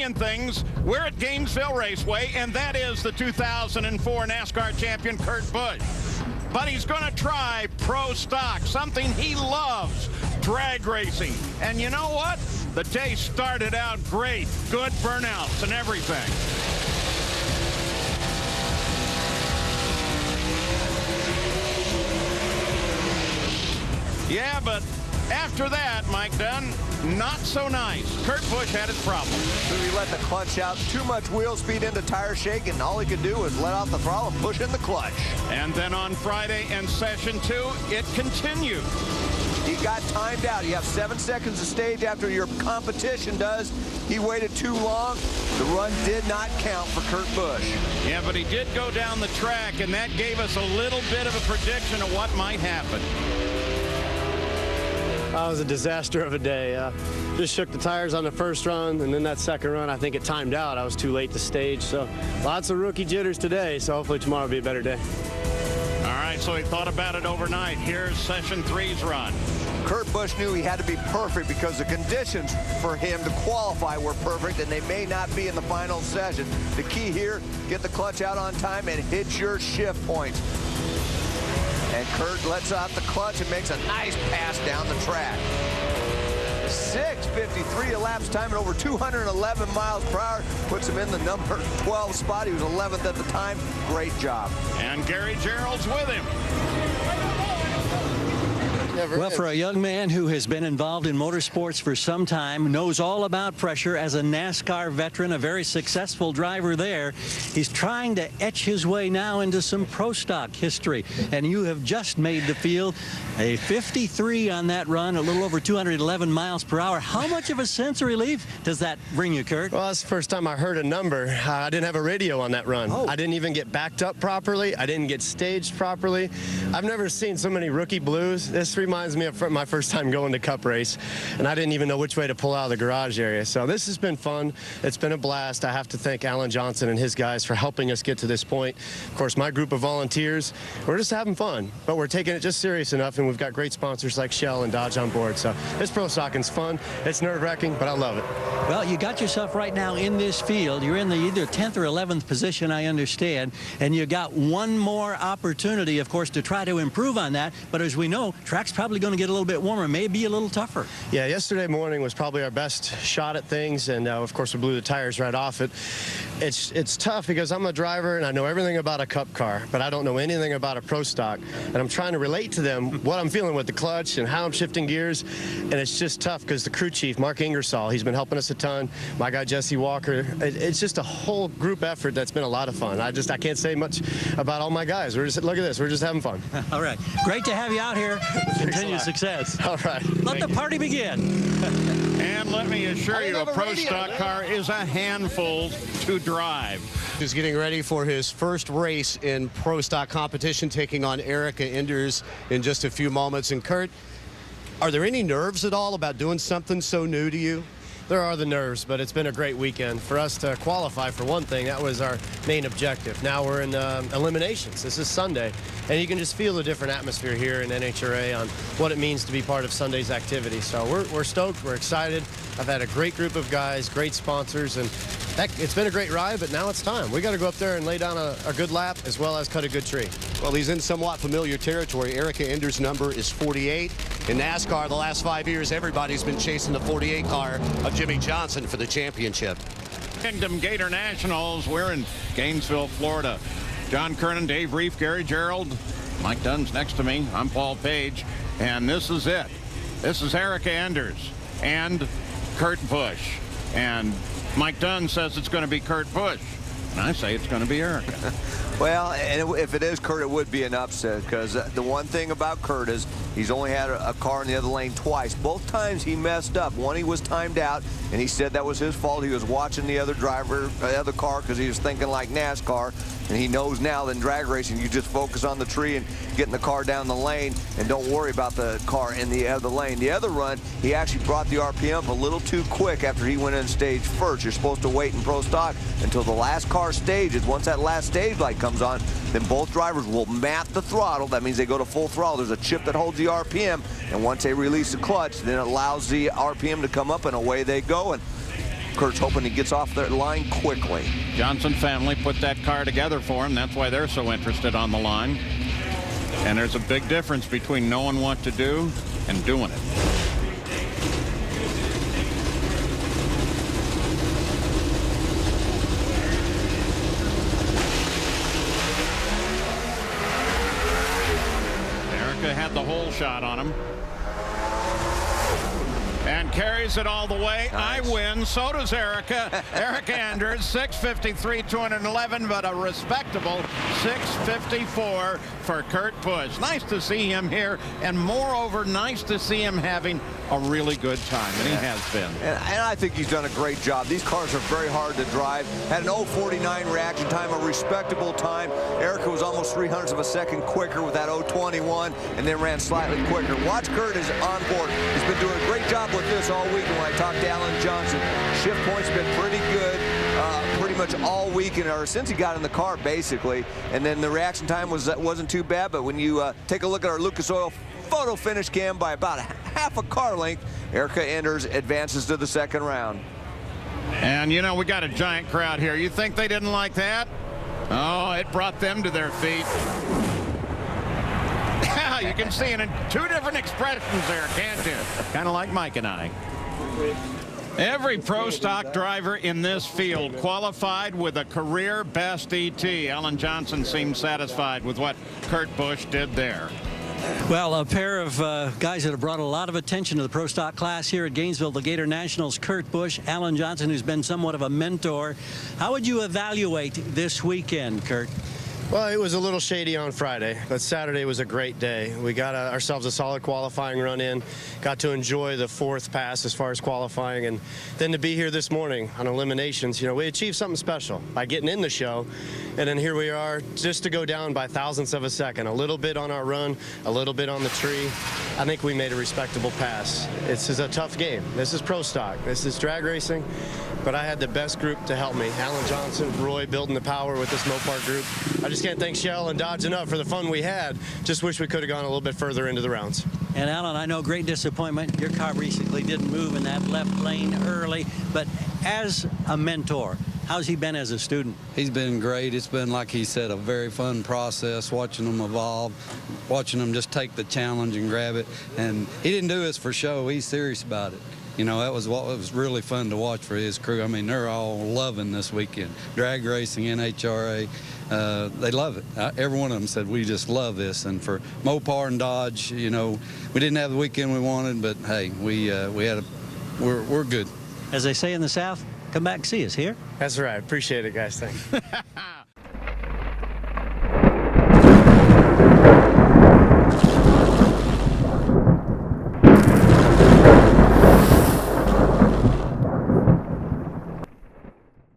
million things. We're at Gainesville Raceway, and that is the 2004 NASCAR champion, Kurt Busch. But he's going to try pro stock, something he loves, drag racing. And you know what? The day started out great. Good burnouts and everything. Yeah, but after that, Mike Dunn, not so nice. Kurt Busch had his problem. So he let the clutch out, too much wheel speed into tire shake, and all he could do was let out the throttle and push in the clutch. And then on Friday in session 2, it continued. He got timed out. You have 7 seconds of stage after your competition does. He waited too long. The run did not count for Kurt Busch. Yeah, but he did go down the track, and that gave us a little bit of a prediction of what might happen. That was a disaster of a day. Just shook the tires on the first run, and then that second run, I think it timed out. I was too late to stage, so lots of rookie jitters today, so hopefully tomorrow will be a better day. All right, so he thought about it overnight. Here's session 3's run. Kurt Busch knew he had to be perfect because the conditions for him to qualify were perfect, and they may not be in the final session. The key here, get the clutch out on time and hit your shift points. And Kurt lets out the clutch and makes a nice pass down the track. 6:53 elapsed time at over 211 miles per hour. Puts him in the number 12 spot. He was 11th at the time. Great job. And Gary Gerald's with him. Well, for a young man who has been involved in motorsports for some time, knows all about pressure as a NASCAR veteran, a very successful driver there, he's trying to etch his way now into some pro stock history. And you have just made the field a 53 on that run, a little over 211 miles per hour. How much of a sense of relief does that bring you, Kurt? Well, that's the first time I heard a number. I didn't have a radio on that run. Oh. I didn't even get backed up properly. I didn't get staged properly. I've never seen so many rookie blues. This reminds me of my first time going to Cup race, and I didn't even know which way to pull out of the garage area. So this has been fun. It's been a blast. I have to thank Alan Johnson and his guys for helping us get to this point. Of course, my group of volunteers, we're just having fun, but we're taking it just serious enough, and we've got great sponsors like Shell and Dodge on board. So this pro stocking's fun. It's nerve-wracking, but I love it. Well, you got yourself right now in this field. You're in the either 10th or 11th position, I understand, and you got one more opportunity, of course, to try to improve on that. But as we know, track's probably going to get a little bit warmer, maybe a little tougher. Yeah, yesterday morning was probably our best shot at things, and of course we blew the tires right off it. It's tough because I'm a driver and I know everything about a Cup car, but I don't know anything about a pro stock, and I'm trying to relate to them what I'm feeling with the clutch and how I'm shifting gears, and it's just tough because the crew chief, Mark Ingersoll, he's been helping us a ton. My guy Jesse Walker, it's just a whole group effort that's been a lot of fun. I can't say much about all my guys. Look at this, we're just having fun. All right, great to have you out here. Continued success. All right. Let the party begin. And let me assure you, a pro stock car is a handful to drive. He's getting ready for his first race in pro stock competition, taking on Erica Enders in just a few moments. And Kurt, are there any nerves at all about doing something so new to you? There are the nerves, but it's been a great weekend. For us to qualify, for one thing, that was our main objective. Now we're in eliminations. This is Sunday, and you can just feel the different atmosphere here in NHRA on what it means to be part of Sunday's activity. So we're stoked, we're excited. I've had a great group of guys, great sponsors, and heck, it's been a great ride, but now it's time. We got to go up there and lay down a good lap as well as cut a good tree. Well, he's in somewhat familiar territory. Erica Enders' number is 48. In NASCAR, the last 5 years, everybody's been chasing the 48 car of Jimmy Johnson for the championship. Kingdom Gator Nationals. We're in Gainesville, Florida. John Kernan, Dave Reef, Gary Gerald. Mike Dunn's next to me. I'm Paul Page. And this is it. This is Erica Enders and Kurt Busch. And Mike Dunn says it's going to be Kurt Busch. And I say it's going to be Erica. Well, and if it is Kurt, it would be an upset, because the one thing about Kurt is he's only had a car in the other lane twice. Both times he messed up. One, he was timed out, and he said that was his fault. He was watching the other driver, the other car, because he was thinking like NASCAR, and he knows now that in drag racing you just focus on the tree and getting the car down the lane and don't worry about the car in the other lane. The other run, he actually brought the RPM up a little too quick after he went in stage first. You're supposed to wait in pro stock until the last car stages. Once that last stage light comes on, then both drivers will mat the throttle. That means they go to full throttle. There's a chip that holds the RPM, and once they release the clutch, then it allows the RPM to come up, and away they go. And Kurt's hoping he gets off the line quickly. Johnson family put that car together for him. That's why they're so interested on the line. And there's a big difference between knowing what to do and doing it. Erica had the hole shot on him. And carries it all the way. Nice. I win. So does Erica. Erica Enders, 6:53, 211, but a respectable 6:54 for Kurt Busch. Nice to see him here, and moreover, nice to see him having a really good time, and he has been. And I think he's done a great job. These cars are very hard to drive. Had an 0.49 reaction time, a respectable time. Erica was almost 300ths of a second quicker with that 0.21, and then ran slightly quicker. Watch Kurt is on board. He's been doing a great job with this all week. And when I talked to Alan Johnson, shift points have been pretty good pretty much all week, or since he got in the car, basically. And then the reaction time wasn't too bad, but when you take a look at our Lucas Oil photo finish cam by about half a car length, Erica Enders advances to the second round. And, you know, we got a giant crowd here. You think they didn't like that? Oh, it brought them to their feet. You can see it in two different expressions there, can't you? Kind of like Mike and I. Every pro stock driver in this field qualified with a career best ET. Alan Johnson seemed satisfied with what Kurt Busch did there. Well, a pair of guys that have brought a lot of attention to the pro stock class here at Gainesville, the Gator Nationals, Kurt Busch, Alan Johnson, who's been somewhat of a mentor. How would you evaluate this weekend, Kurt? Well, it was a little shady on Friday, but Saturday was a great day. We got ourselves a solid qualifying run in, got to enjoy the fourth pass as far as qualifying, and then to be here this morning on eliminations, you know, we achieved something special by getting in the show, and then here we are just to go down by thousandths of a second, a little bit on our run, a little bit on the tree. I think we made a respectable pass. This is a tough game. This is pro stock. This is drag racing, but I had the best group to help me. Alan Johnson, Roy building the power with this Mopar group. I just can't thank Shell and Dodge enough for the fun we had. Just wish we could have gone a little bit further into the rounds. And Alan, I know great disappointment. Your car basically didn't move in that left lane early, but as a mentor, how's he been as a student? He's been great. It's been, like he said, a very fun process, watching them evolve, watching them just take the challenge and grab it. And he didn't do this for show. He's serious about it. You know, that was what was really fun to watch for his crew. I mean, they're all loving this weekend. Drag racing, NHRA, they love it. Every one of them said, we just love this. And for Mopar and Dodge, you know, we didn't have the weekend we wanted, but hey, we're good. As they say in the South, come back and see us here. That's right. Appreciate it, guys. Thanks.